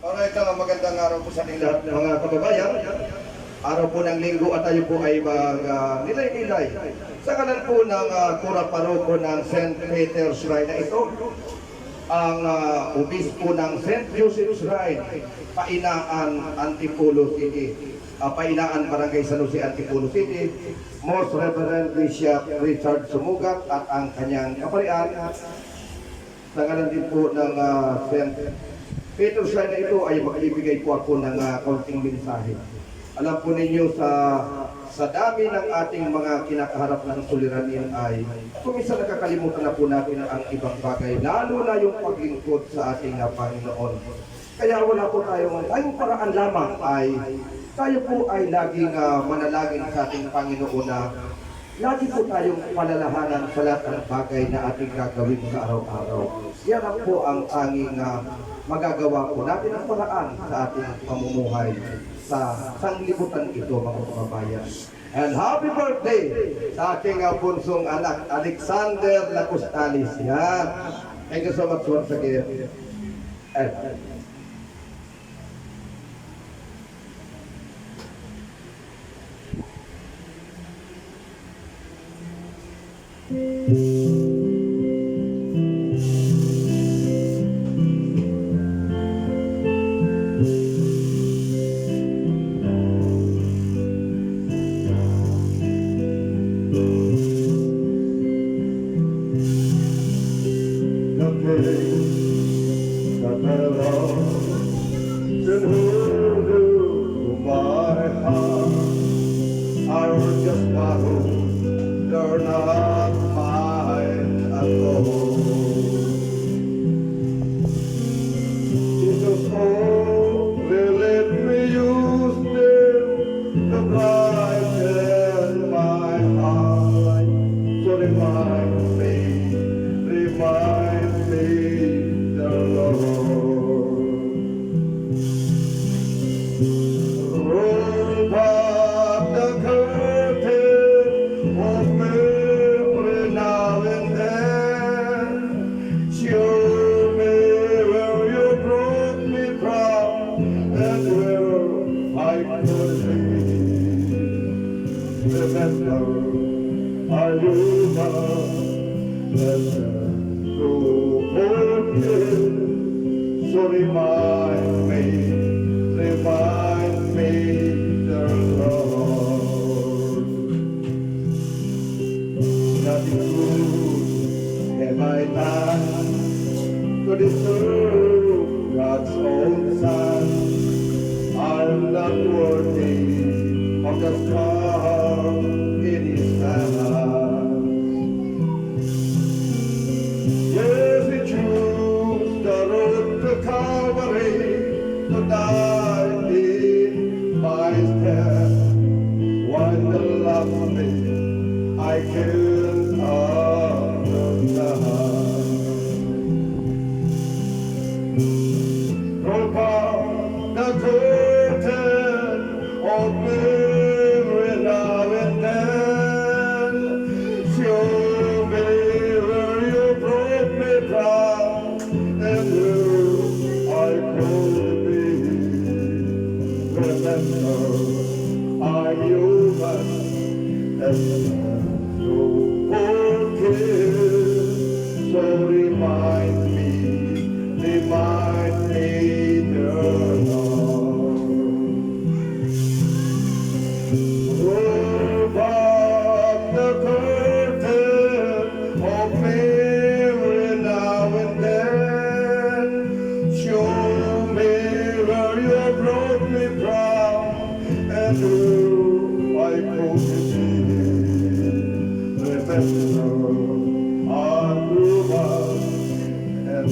Alright, magandang araw po sa ating lahat ng mga kababayan. Araw po ng linggo at tayo po ay nilay-nilay sa kanan po ng Kura Paroko ng St. Peter's Shrine na ito. Ang obispo ng St. Joseph's Shrine, Painaan, Antipolo City. Painaan, Barangay San Jose, Antipolo City. Most Reverend Bishop Richard Sumugat at ang kanyang kaparian. Sa kanan din po ng St. Peter's Shrine na ito ay magbibigay po ako ng kaunting mensahe. Alam po ninyo sa dami ng ating mga kinakaharap ng suliranin ay kuminsan nakakalimutan na po natin ang ibang bagay, lalo na yung paglingkod sa ating Panginoon. Kaya wala po tayong paraan lamang ay tayo po ay laging manalangin sa ating Panginoon na lagi po tayong palalahanan sa lahat ng bagay na ating gagawin sa araw-araw. Yan po ang tanging magagawa po natin ang paraan sa ating pamumuhay sa sanglibutan ito, mga kababayan. And happy birthday sa aking punsong anak, Alexander Lacostalis. Yan. Thank you so much once again. To deserve God's own Son, I'm not worthy of the scar in His hands. Yes, He chose the road to Calvary to die in my stead. While the love me, I can't understand. The curtain of memory now and then, show me where you broke me down and who I could be. Remember, I'm human and no forgive, so remind me, dear Lord. Roll back the curtain of memory now and then. Show me where you brought me from and who I could be. Remember, I'm human and